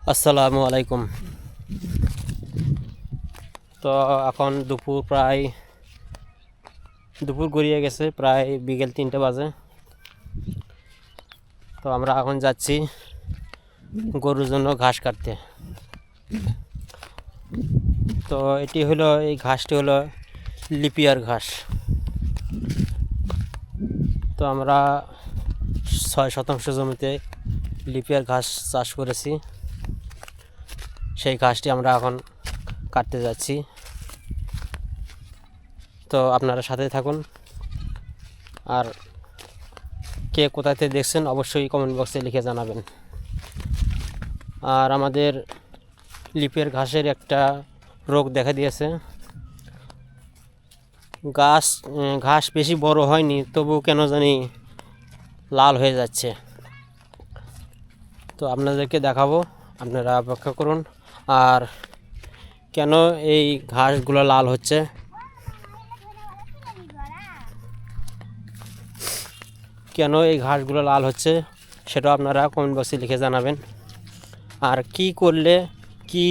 আসসালামু আলাইকুম। তো এখন দুপুর গড়িয়ে গেছে, প্রায় বিকেল 3টে বাজে। তো আমরা এখন যাচ্ছি গরুর জন্য ঘাস কাটতে। তো এই ঘাসটি হলো লিপিয়ার ঘাস। তো আমরা 6 শতাংশ জমিতে লিপিয়ার ঘাস চাষ করেছি। সেই ঘাসটি আমরা এখন কাটতে যাচ্ছি। তো আপনারা সাথে থাকুন। আর কে কোথা থেকে দেখছেন অবশ্যই কমেন্ট বক্সে লিখে জানাবেন। আর আমাদের লিপিয়ার ঘাসের একটা রোগ দেখা দিয়েছে। ঘাস বেশি বড় হয়নি, তবু কেন জানি লাল হয়ে যাচ্ছে। তো আপনাদেরকে দেখাবো, আপনারা অপেক্ষা করুন। আর কেন এই ঘাসগুলো লাল হচ্ছে, সেটা আপনারা কমেন্ট বক্সে লিখে জানাবেন। আর কি করলে, কি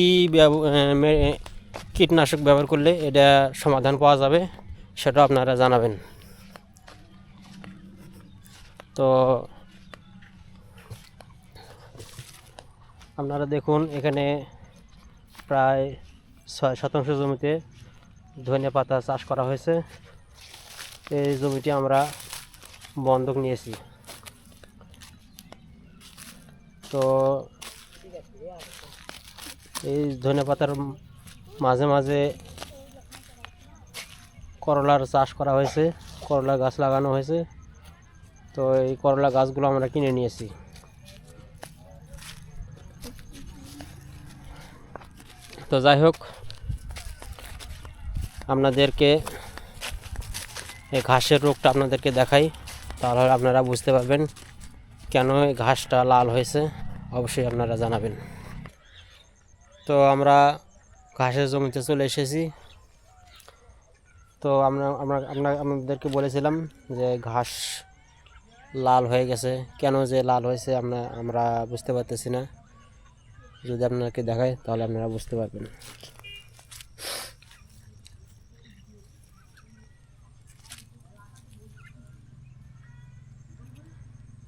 কীটনাশক ব্যবহার করলে এটা সমাধান পাওয়া যাবে, সেটা আপনারা জানাবেন। তো আপনারা দেখুন, এখানে প্রায় 6 শতাংশ জমিতে ধনে পাতা চাষ করা হয়েছে। এই জমিটি আমরা বন্ধক নিয়েছি। তো এই ধনে পাতার মাঝে মাঝে করলার চাষ করা হয়েছে, করলা গাছ লাগানো হয়েছে। তো এই করলা গাছগুলো আমরা কিনে নিয়েছি। তো যাই হোক, আপনাদেরকে এই ঘাসের রোগটা আপনাদেরকে দেখাই, তাহলে আপনারা বুঝতে পারবেন কেন এই ঘাসটা লাল হয়েছে। অবশ্যই আপনারা জানাবেন। তো আমরা ঘাসের জমিতে চলে এসেছি। তো আপনাদেরকে বলেছিলাম যে ঘাস লাল হয়ে গেছে, কেন যে লাল হয়েছে আমরা বুঝতে পারতেছি না। যদি আপনাকে দেখাই তাহলে আপনারা বুঝতে পারবেন।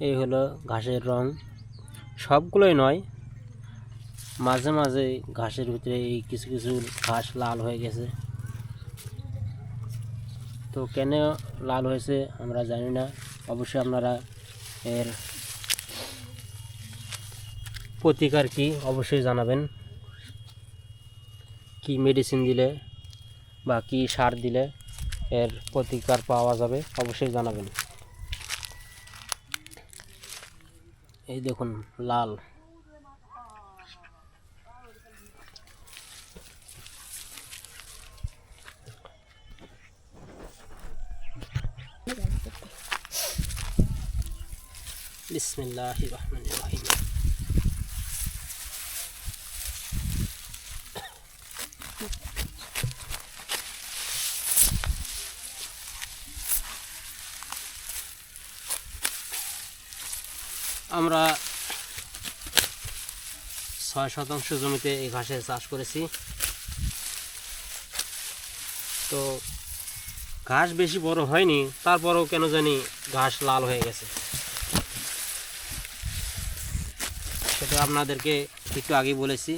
এই হলো ঘাসের রং, সবগুলোই নয়, মাঝে মাঝে ঘাসের ভিতরে এই কিছু কিছু ঘাস লাল হয়ে গেছে। তো কেন লাল হয়েছে আমরা জানি না। অবশ্যই আপনারা এর প্রতিকার কি অবশ্যই জানাবেন। কি মেডিসিন দিলে বা কি সার দিলে এর প্রতিকার পাওয়া যাবে অবশ্যই জানাবেন। এই দেখুন লাল। বিসমিল্লাহির রহমানির রহিম। আমরা 6 শতাংশ জমিতে এই ঘাসের চাষ করেছি। তো ঘাস বেশি বড় হয়নি, তারপরেও কেন জানি ঘাস লাল হয়ে গেছে। সেটা আপনাদেরকে একটু আগেই বলেছি।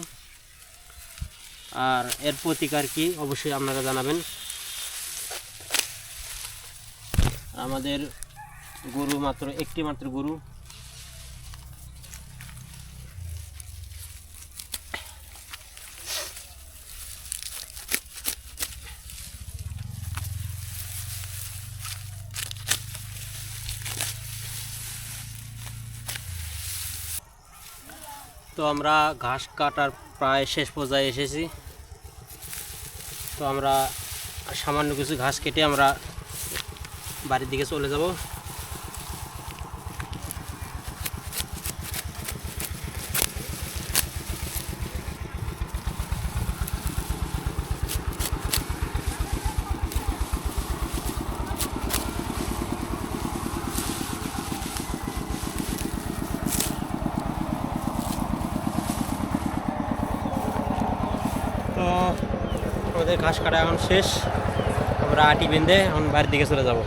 আর এর প্রতিকার কি অবশ্যই আপনারা জানাবেন। আমাদের গরু একটি মাত্র গরু। তো আমরা ঘাস কাটার প্রায় শেষ পর্যায়ে এসেছি। তো আমরা সামান্য কিছু ঘাস কেটে আমরা বাড়ির দিকে চলে যাব। তো আমাদের ঘাস কাটা এখন শেষ, আমরা আটি বেঁধে এখন বাড়ির দিকে চলে যাব।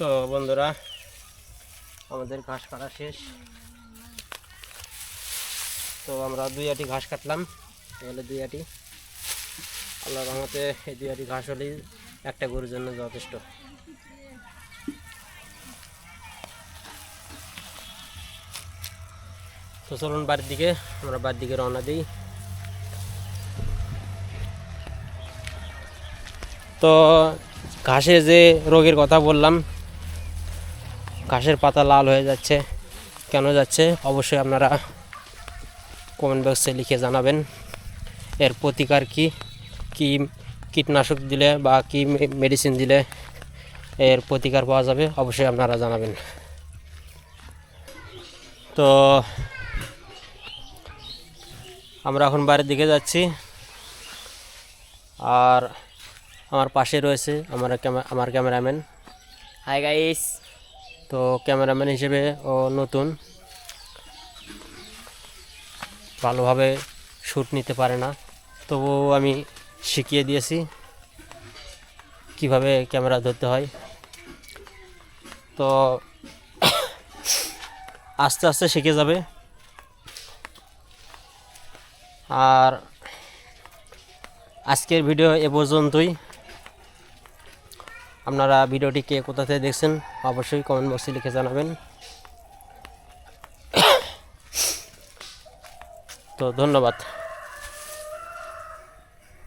তো বন্ধুরা, আমাদের ঘাস কাটা শেষ। তো আমরা 2 আটি ঘাস কাটলাম, এগুলো 2 আটি। আল্লাহর রহমতে এই 2 আটি ঘাস হলেই একটা গরুর জন্য যথেষ্ট। তো চলুন বাড়ির দিকে, আমরা বাড়ির দিকে রওনা দিই। তো ঘাসে যে রোগের কথা বললাম, ঘাসের পাতা লাল হয়ে যাচ্ছে, কেন যাচ্ছে অবশ্যই আপনারা কমেন্ট বক্সে লিখে জানাবেন। এর প্রতিকার কি, কি কীটনাশক দিলে বা কি মেডিসিন দিলে এর প্রতিকার পাওয়া যাবে, অবশ্যই আপনারা জানাবেন। তো আমরা এখন বাড়ির দিকে যাচ্ছি, আর আমার পাশে রয়েছে আমার ক্যামেরাম্যান। Hi guys. তো ক্যামেরাম্যান হিসেবে ও নতুন, ভালোভাবে শ্যুট নিতে পারে না, তবুও আমি শিখিয়ে দিয়েছি কিভাবে ক্যামেরা ধরতে হয়। তো আস্তে আস্তে শিখে যাবে। আর আজকের ভিডিও এ পর্যন্তই। আপনারা ভিডিওটি কে কোথা থেকে দেখছেন অবশ্যই কমেন্ট বক্সে লিখে জানাবেন। তো ধন্যবাদ।